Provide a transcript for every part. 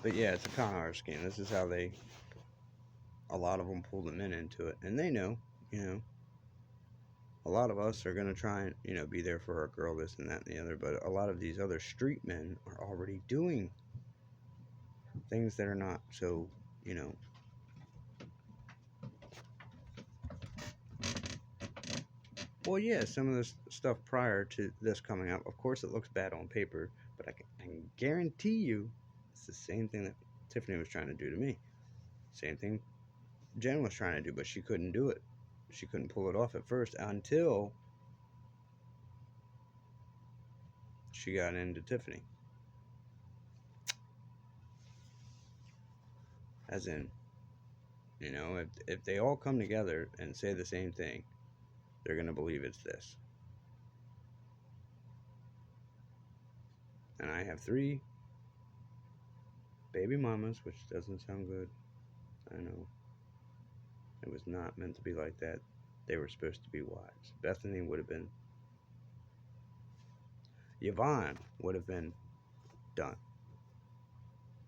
But yeah, it's a con artist scheme. This is how a lot of them pull the men into it. And they know, you know, a lot of us are going to try and, be there for our girl, this and that and the other. But a lot of these other street men are already doing things that are not so, you know, well, yeah, some of this stuff prior to this coming out, of course, it looks bad on paper, but I can guarantee you it's the same thing that Tiffany was trying to do to me. Same thing Jen was trying to do, but she couldn't do it. She couldn't pull it off at first until she got into Tiffany. As in, if they all come together and say the same thing, they're going to believe it's this. And I have 3 baby mamas, which doesn't sound good. I know. It was not meant to be like that. They were supposed to be wives. Bethany would have been, Yvonne would have been done.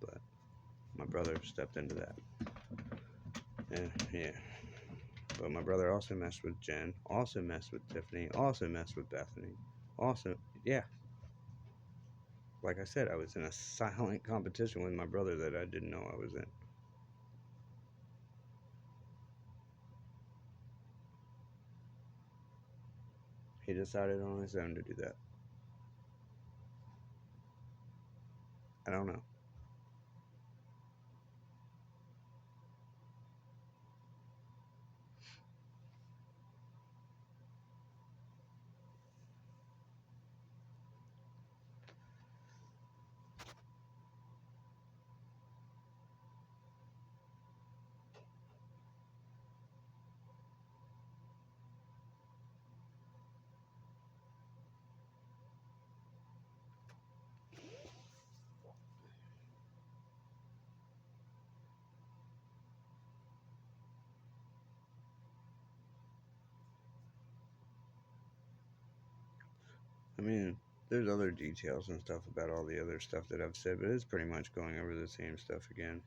But my brother stepped into that. And yeah. But my brother also messed with Jen, also messed with Tiffany, also messed with Bethany. Also, yeah. Like I said, I was in a silent competition with my brother that I didn't know I was in. He decided on his own to do that. I don't know. I mean, there's other details and stuff about all the other stuff that I've said, but it's pretty much going over the same stuff again.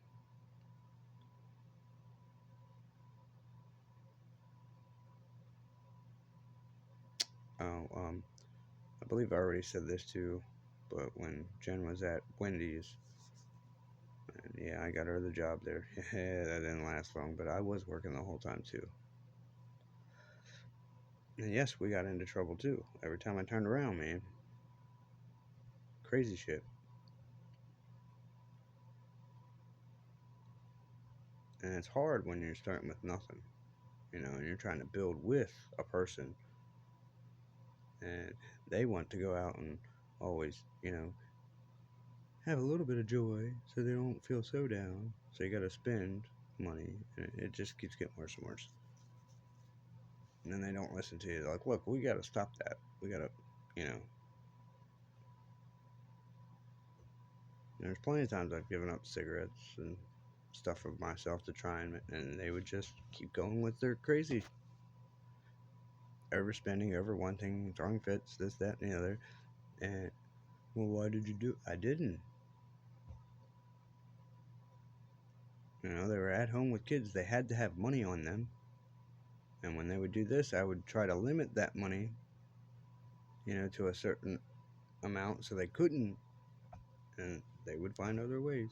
Oh, I believe I already said this too, but when Jen was at Wendy's, and yeah, I got her the job there. That didn't last long, but I was working the whole time too. And yes, we got into trouble too. Every time I turned around, man. Crazy shit. And it's hard when you're starting with nothing, and you're trying to build with a person, and they want to go out and always, have a little bit of joy so they don't feel so down. So you got to spend money, and it just keeps getting worse and worse. And then they don't listen to you. They're like, look, we got to stop that. We got to, you know. There's plenty of times I've given up cigarettes and stuff for myself to try, and they would just keep going with their crazy overspending, over wanting, throwing fits, this, that, and the other. And, well, why did you do? I didn't. They were at home with kids. They had to have money on them. And when they would do this, I would try to limit that money, to a certain amount so they couldn't. And they would find other ways.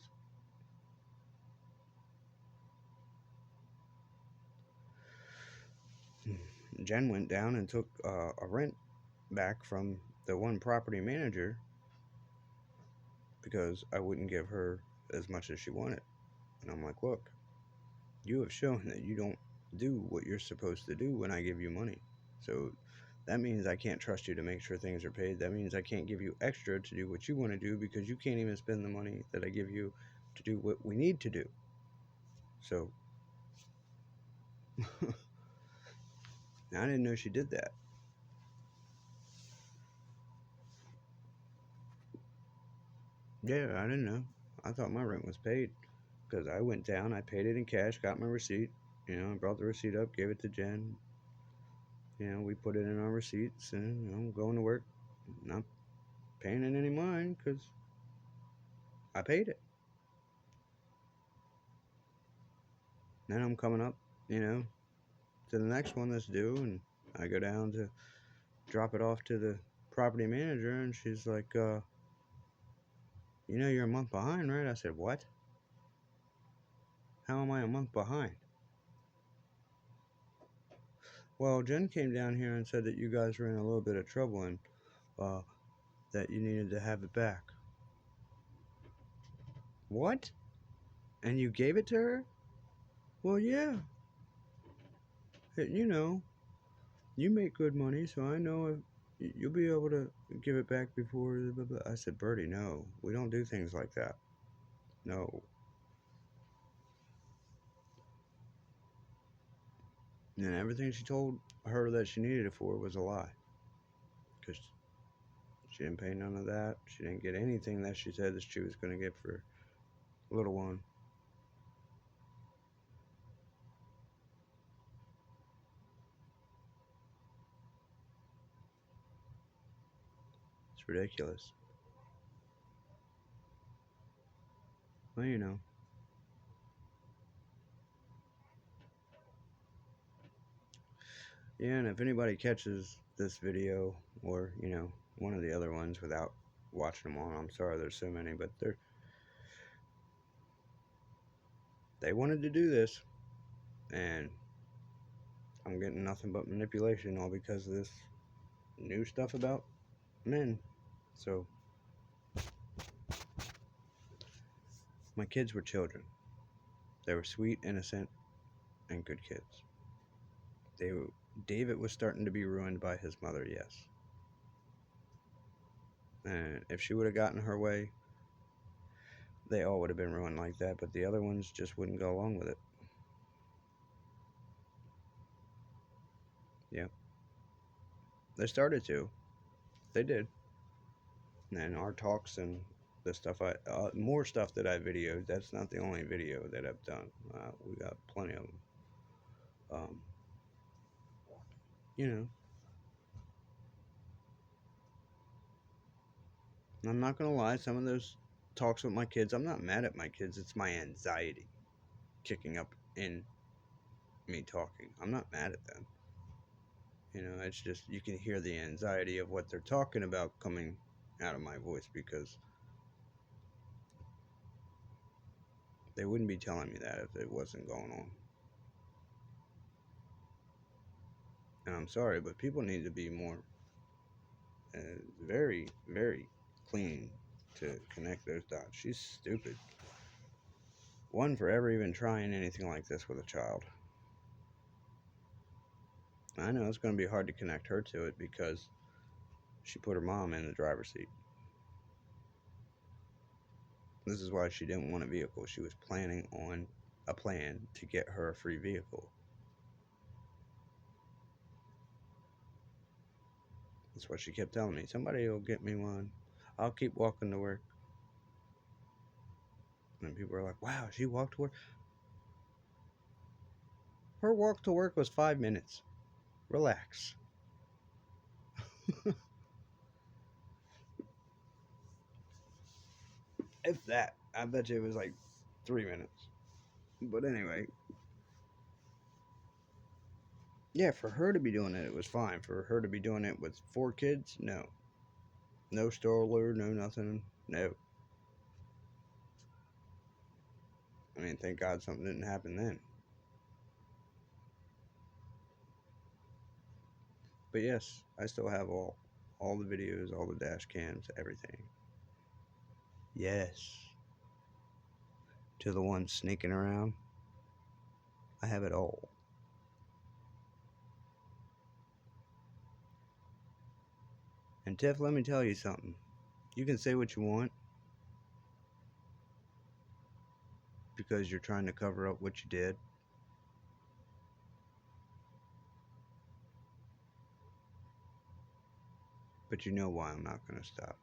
Jen went down and took a rent back from the one property manager because I wouldn't give her as much as she wanted. And I'm like, look, you have shown that you don't do what you're supposed to do when I give you money. So that means I can't trust you to make sure things are paid. That means I can't give you extra to do what you want to do because you can't even spend the money that I give you to do what we need to do. So I didn't know she did that. Yeah, I didn't know. I thought my rent was paid because I went down, I paid it in cash, got my receipt. I brought the receipt up, gave it to Jen. We put it in our receipts, and going to work, not paying it any mind because I paid it. Then I'm coming up, you know, to the next one that's due, and I go down to drop it off to the property manager, and she's like, you know, you're a month behind, right? I said, what? How am I a month behind? Well, Jen came down here and said that you guys were in a little bit of trouble and uh, that you needed to have it back. What? And you gave it to her? Well, yeah. You know, you make good money, so I know you'll be able to give it back before. Blah, blah, blah. I said, Bertie, no, we don't do things like that. No. And everything she told her that she needed it for was a lie. Because she didn't pay none of that. She didn't get anything that she said that she was going to get for little one. It's ridiculous. Well, you know. Yeah, and if anybody catches this video or, you know, one of the other ones without watching them all, I'm sorry there's so many, but they wanted to do this, and I'm getting nothing but manipulation all because of this new stuff about men. So, my kids were children. They were sweet, innocent, and good kids. They David was starting to be ruined by his mother, yes. And if she would have gotten her way, they all would have been ruined like that, but the other ones just wouldn't go along with it. Yeah. They started to. They did. And our talks and the stuff more stuff that I videoed. That's not the only video that I've done. We got plenty of them. Um, you know, I'm not gonna lie. Some of those talks with my kids, I'm not mad at my kids. It's my anxiety kicking up in me talking. I'm not mad at them. You know, it's just you can hear the anxiety of what they're talking about coming out of my voice because they wouldn't be telling me that if it wasn't going on. And I'm sorry, but people need to be more very, very clean to connect those dots. She's stupid. One for ever even trying anything like this with a child. I know it's going to be hard to connect her to it because she put her mom in the driver's seat. This is why she didn't want a vehicle. She was planning on a plan to get her a free vehicle. That's what she kept telling me. Somebody will get me one. I'll keep walking to work. And people are like, wow, she walked to work. Her walk to work was 5 minutes. Relax. If that. I bet you it was like 3 minutes. But anyway, yeah, for her to be doing it, it was fine. For her to be doing it with 4 kids, no. No stroller, no nothing, no. I mean, thank God something didn't happen then. But yes, I still have all the videos, all the dash cams, everything. Yes. To the ones sneaking around, I have it all. And Tiff, let me tell you something. You can say what you want because you're trying to cover up what you did. But you know why I'm not going to stop.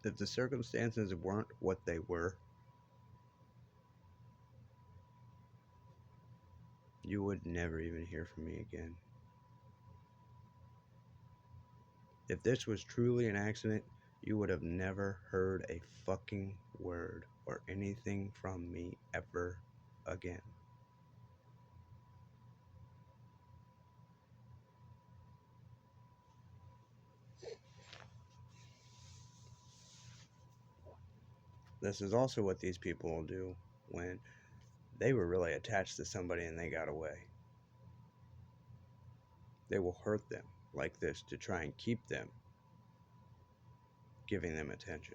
If the circumstances weren't what they were, you would never even hear from me again. If this was truly an accident, you would have never heard a fucking word or anything from me ever again. This is also what these people will do when they were really attached to somebody and they got away. They will hurt them like this to try and keep them giving them attention.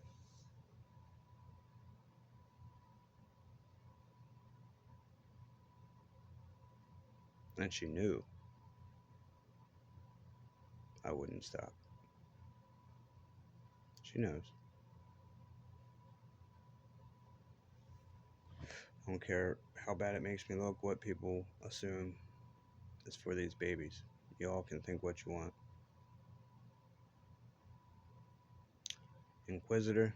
And she knew I wouldn't stop. She knows. I don't care how bad it makes me look, what people assume is for these babies. Y'all can think what you want. Inquisitor,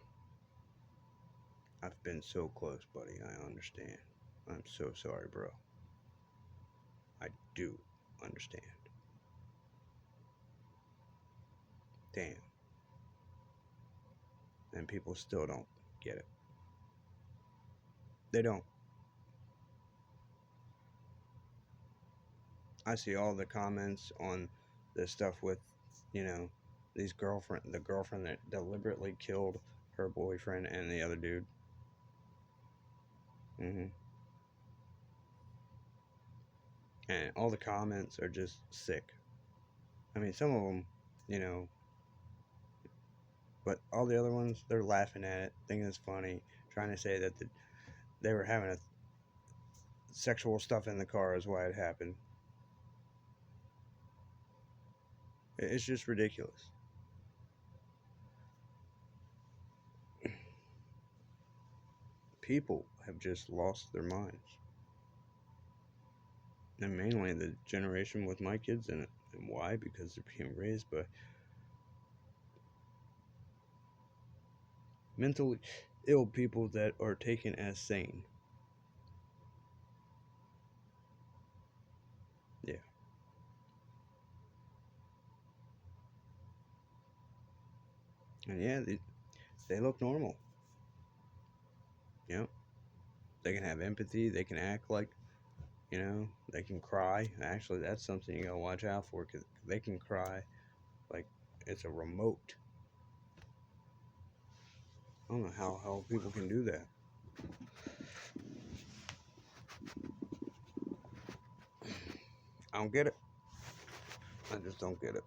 I've been so close, buddy. I understand. I'm so sorry, bro. I do understand. Damn. And people still don't get it. They don't. I see all the comments on the stuff with, the girlfriend that deliberately killed her boyfriend and the other dude. And all the comments are just sick. I mean, some of them, you know, but all the other ones, they're laughing at it, thinking it's funny, trying to say that they were having a sexual stuff in the car is why it happened. It's just ridiculous. People have just lost their minds. And mainly the generation with my kids in it. And why? Because they're being raised by mentally ill people that are taken as sane. Yeah. And yeah, they look normal. You know, they can have empathy. They can act like, they can cry. Actually, that's something you gotta watch out for because they can cry like it's a remote. I don't know how people can do that. I don't get it. I just don't get it.